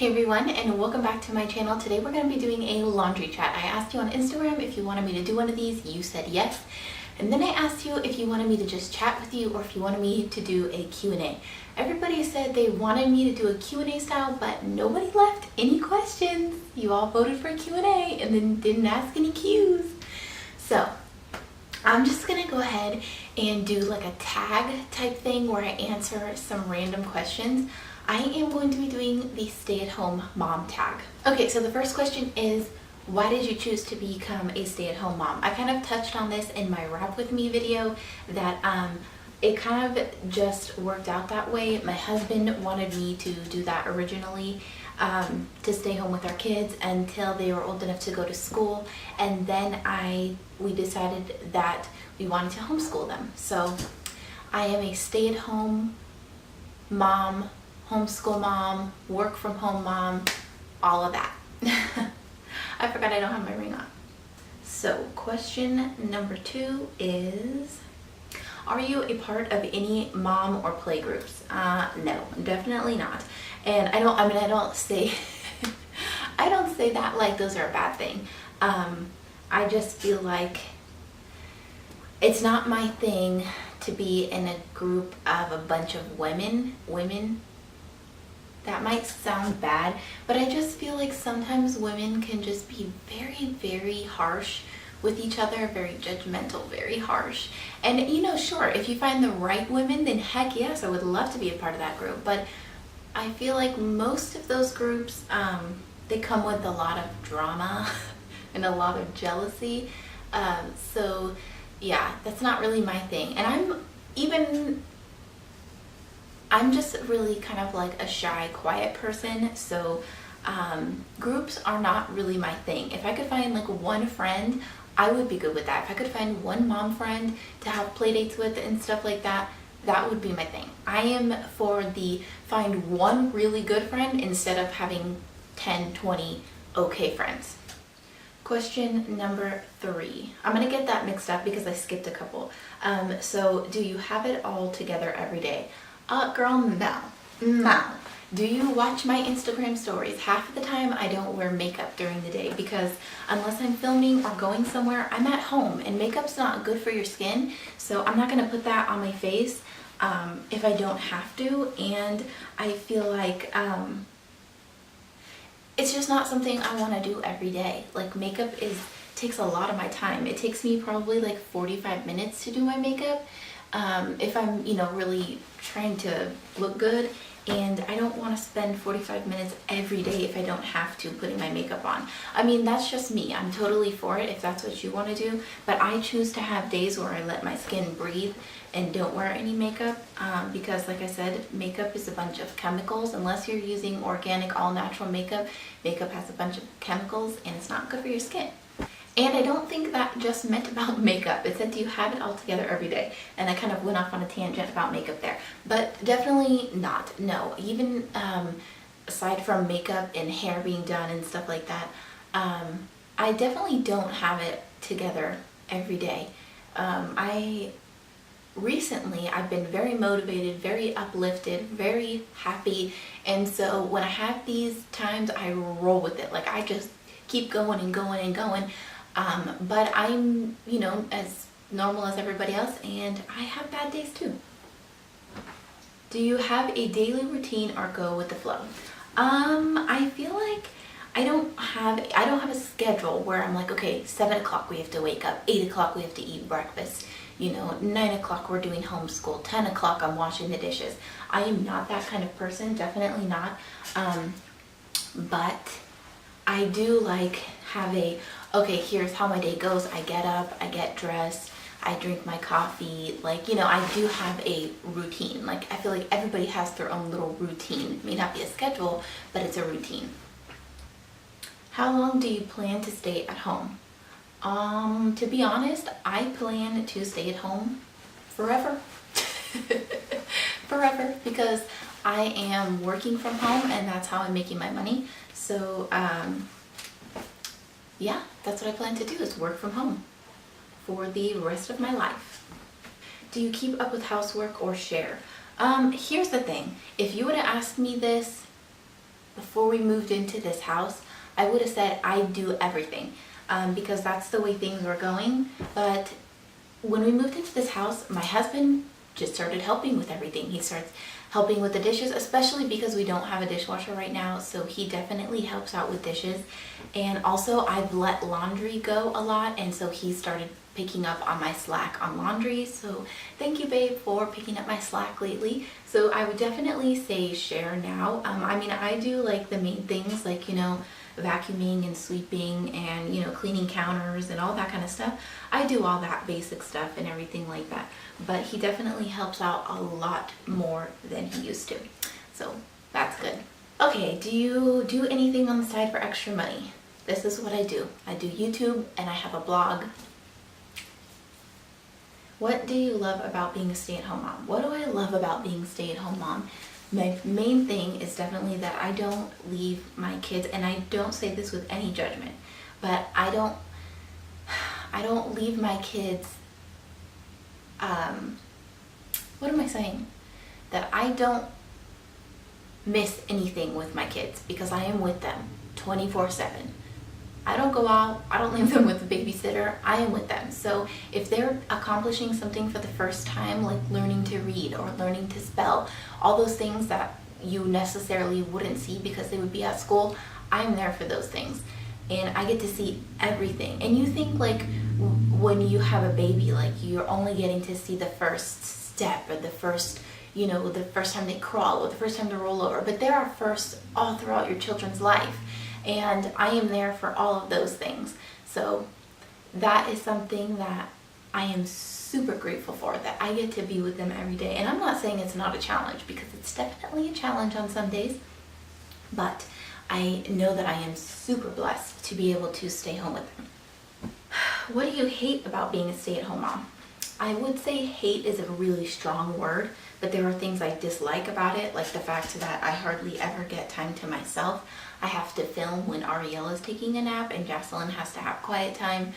Hey everyone, and welcome back to my channel. Today we're going to be doing a laundry chat. I asked you on Instagram if you wanted me to do one of these. You said yes. And then I asked you if you wanted me to just chat with you or if you wanted me to do a Q&A. Everybody said they wanted me to do a Q&A style, but nobody left any questions. You all voted for a Q&A and then didn't ask any Qs. So I'm just going to go ahead and do like a tag type thing where I answer some random questions. I am going to be doing the stay-at-home mom tag. Okay, so the first question is, why did you choose to become a stay-at-home mom? I kind of touched on this in my Wrap With Me video that it kind of just worked out that way. My husband wanted me to do that originally, to stay home with our kids until they were old enough to go to school, and then we decided that we wanted to homeschool them. So I am a stay-at-home mom, homeschool mom, work from home mom, all of that. I forgot I don't have my ring on. So question number 2 is, are you a part of any mom or play groups? No, definitely not. And I don't say I don't say that like those are a bad thing. I just feel like it's not my thing to be in a group of a bunch of women. That might sound bad, but I just feel like sometimes women can just be very, very harsh with each other, very judgmental, very harsh. And sure, if you find the right women, then heck yes, I would love to be a part of that group. But I feel like most of those groups, they come with a lot of drama and a lot of jealousy. So yeah, that's not really my thing. And I'm just really kind of like a shy, quiet person, so groups are not really my thing. If I could find like one friend, I would be good with that. If I could find one mom friend to have play dates with and stuff like that, that would be my thing. I am for the find one really good friend instead of having 10, 20 okay friends. Question number 3. I'm gonna get that mixed up because I skipped a couple. So do you have it all together every day? Girl, no. Do you watch my Instagram stories? Half of the time I don't wear makeup during the day because unless I'm filming or going somewhere, I'm at home and makeup's not good for your skin. So I'm not gonna put that on my face if I don't have to. And I feel like it's just not something I want to do every day. Like makeup takes a lot of my time. It takes me probably like 45 minutes to do my makeup. If I'm, really trying to look good, and I don't want to spend 45 minutes every day if I don't have to putting my makeup on. I mean, that's just me. I'm totally for it if that's what you want to do, but I choose to have days where I let my skin breathe and don't wear any makeup because like I said, makeup is a bunch of chemicals. Unless you're using organic, all-natural makeup, makeup has a bunch of chemicals and it's not good for your skin. And I don't think that just meant about makeup. It said, do you have it all together every day? And I kind of went off on a tangent about makeup there. But definitely not, no. Even aside from makeup and hair being done and stuff like that, I definitely don't have it together every day. Recently, I've been very motivated, very uplifted, very happy. And so when I have these times, I roll with it. Like I just keep going and going and going. But I'm, as normal as everybody else, and I have bad days too. Do you have a daily routine or go with the flow? I feel like I don't have a schedule where I'm like, okay, 7 o'clock we have to wake up, 8 o'clock we have to eat breakfast, 9 o'clock we're doing homeschool, 10 o'clock I'm washing the dishes. I am not that kind of person, definitely not. But I do like have okay, here's how my day goes. I get up, I get dressed, I drink my coffee. Like, I do have a routine. Like, I feel like everybody has their own little routine. It may not be a schedule, but it's a routine. How long do you plan to stay at home? To be honest, I plan to stay at home forever. Forever, because I am working from home and that's how I'm making my money. So, yeah, that's what I plan to do, is work from home for the rest of my life. Do you keep up with housework or share? Here's the thing. If you would have asked me this before we moved into this house, I would have said I do everything, because that's the way things were going. But when we moved into this house, my husband just started helping with everything. He starts helping with the dishes, especially because we don't have a dishwasher right now, so he definitely helps out with dishes. And also I've let laundry go a lot, and so he started picking up on my slack on laundry. So thank you, babe, for picking up my slack lately. So I would definitely say share now. I mean, I do like the main things, like, you know, vacuuming and sweeping and, you know, cleaning counters and all that kind of stuff. I do all that basic stuff and everything like that, but he definitely helps out a lot more than he used to, so that's good. Okay, do you do anything on the side for extra money? This is what I do. I do YouTube and I have a blog. What do you love about being a stay-at-home mom? What do I love about being a stay-at-home mom? My main thing is definitely that I don't leave my kids, and I don't say this with any judgment, but I don't leave my kids, what am I saying? That I don't miss anything with my kids because I am with them 24/7. I don't go out, I don't leave them with a babysitter, I am with them. So if they're accomplishing something for the first time, like learning to read or learning to spell, all those things that you necessarily wouldn't see because they would be at school, I'm there for those things. And I get to see everything. And you think like when you have a baby, like you're only getting to see the first step or the first, you know, the first time they crawl or the first time they roll over. But there are firsts all throughout your children's life. And I am there for all of those things. So that is something that I am super grateful for, that I get to be with them every day. And I'm not saying it's not a challenge, because it's definitely a challenge on some days, but I know that I am super blessed to be able to stay home with them. What do you hate about being a stay-at-home mom? I would say hate is a really strong word, but there are things I dislike about it, like the fact that I hardly ever get time to myself. I have to film when Ariel is taking a nap and Jocelyn has to have quiet time.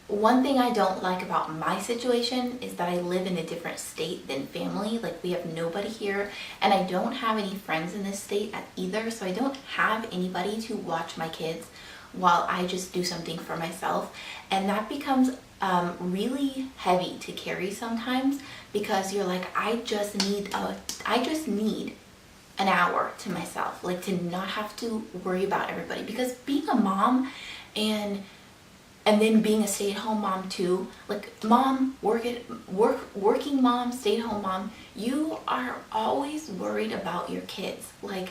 One thing I don't like about my situation is that I live in a different state than family. Like, we have nobody here, and I don't have any friends in this state either, so I don't have anybody to watch my kids while I just do something for myself. And that becomes really heavy to carry sometimes, because you're like, I just need an hour to myself, like to not have to worry about everybody. Because being a mom and then being a stay-at-home mom too, like mom, working mom, stay-at-home mom, you are always worried about your kids. Like,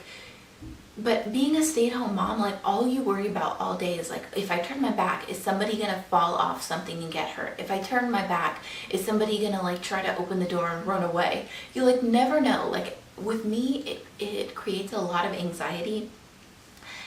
but being a stay-at-home mom, like all you worry about all day is like, if I turn my back, is somebody gonna fall off something and get hurt? If I turn my back, is somebody gonna like try to open the door and run away? You like never know. Like with me, it creates a lot of anxiety.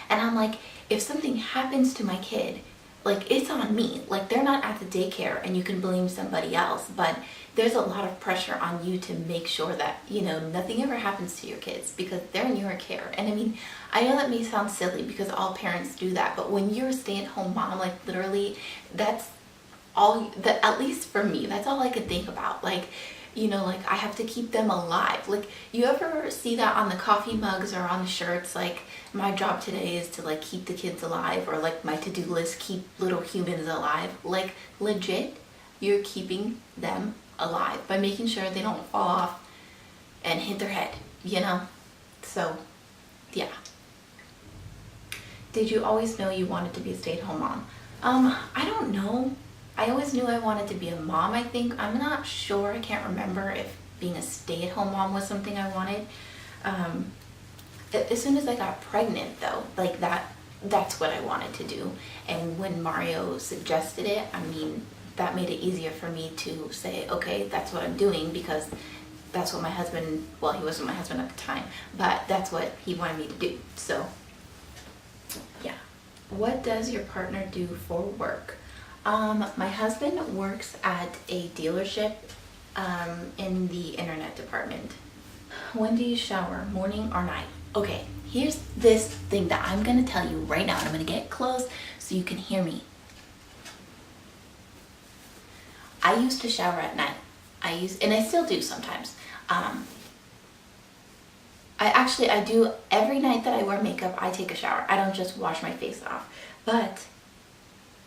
And I'm like, if something happens to my kid, like it's on me. Like they're not at the daycare and you can blame somebody else, but there's a lot of pressure on you to make sure that, you know, nothing ever happens to your kids because they're in your care. And I mean, I know that may sound silly because all parents do that, but when you're a stay-at-home mom, like literally that's all that, at least for me, that's all I could think about. Like, you know, like I have to keep them alive. Like, you ever see that on the coffee mugs or on the shirts? Like, my job today is to like keep the kids alive, or like my to-do list, keep little humans alive. Like legit, you're keeping them alive by making sure they don't fall off and hit their head, you know? So, yeah. Did you always know you wanted to be a stay-at-home mom? I don't know. I always knew I wanted to be a mom, I think. I'm not sure. I can't remember if being a stay-at-home mom was something I wanted. As soon as I got pregnant, though, like that's what I wanted to do. And when Mario suggested it, I mean, that made it easier for me to say, okay, that's what I'm doing, because that's what my husband, well, he wasn't my husband at the time, but that's what he wanted me to do. So, yeah. What does your partner do for work? My husband works at a dealership in the internet department. When do you shower, morning or night? Okay, here's this thing that I'm gonna tell you right now, and I'm gonna get close so you can hear me. I used to shower at night. And I still do sometimes. I do every night that I wear makeup, I take a shower. I don't just wash my face off. But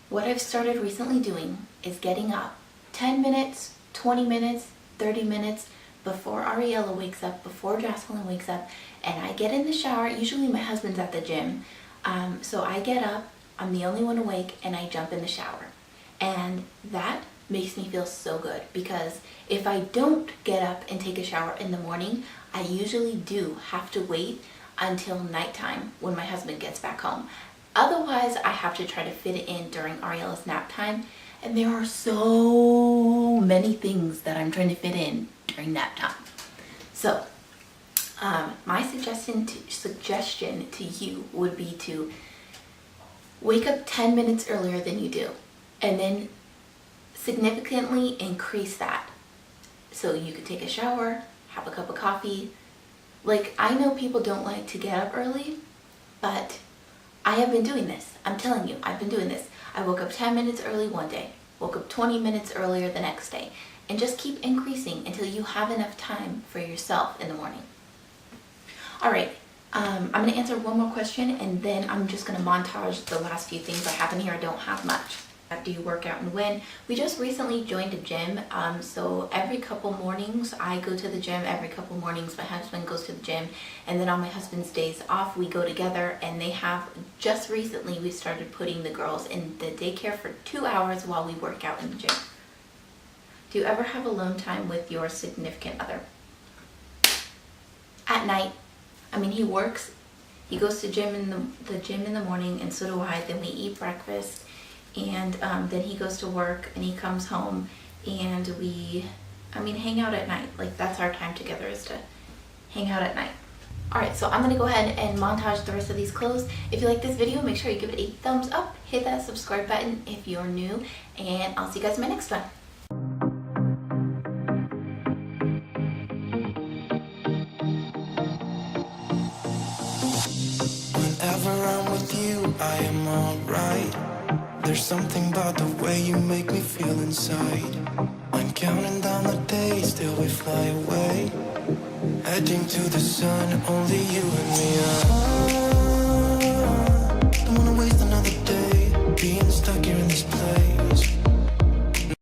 what I've started recently doing is getting up 10 minutes, 20 minutes, 30 minutes before Ariella wakes up, before Jocelyn wakes up, and I get in the shower. Usually my husband's at the gym, so I get up, I'm the only one awake, and I jump in the shower. And that makes me feel so good, because if I don't get up and take a shower in the morning, I usually do have to wait until nighttime when my husband gets back home. Otherwise, I have to try to fit it in during Ariella's nap time, and there are so many things that I'm trying to fit in during nap time. So, my suggestion to you would be to wake up 10 minutes earlier than you do, and then significantly increase that. So you could take a shower, have a cup of coffee. Like, I know people don't like to get up early, but I have been doing this. I'm telling you, I've been doing this. I woke up 10 minutes early one day, woke up 20 minutes earlier the next day, and just keep increasing until you have enough time for yourself in the morning. All right, I'm gonna answer one more question, and then I'm just gonna montage the last few things I have in here. I don't have much. Do you work out and when? We just recently joined a gym, so every couple mornings I go to the gym. Every couple mornings my husband goes to the gym, and then on my husband's days off we go together. And they have just recently we started putting the girls in the daycare for 2 hours while we work out in the gym. Do you ever have alone time with your significant other? At night. I mean, he works, he goes to the gym in the morning, and so do I. Then we eat breakfast, and then he goes to work, and he comes home, and we hang out at night. Like, that's our time together, is to hang out at night. Alright, so I'm gonna go ahead and montage the rest of these clothes. If you like this video, make sure you give it a thumbs up, hit that subscribe button if you're new, and I'll see you guys in my next one. Whenever I'm with you, I am alright. There's something about the way you make me feel inside. I'm counting down the days till we fly away, heading to the sun, only you and me. Don't wanna waste another day being stuck here in this place.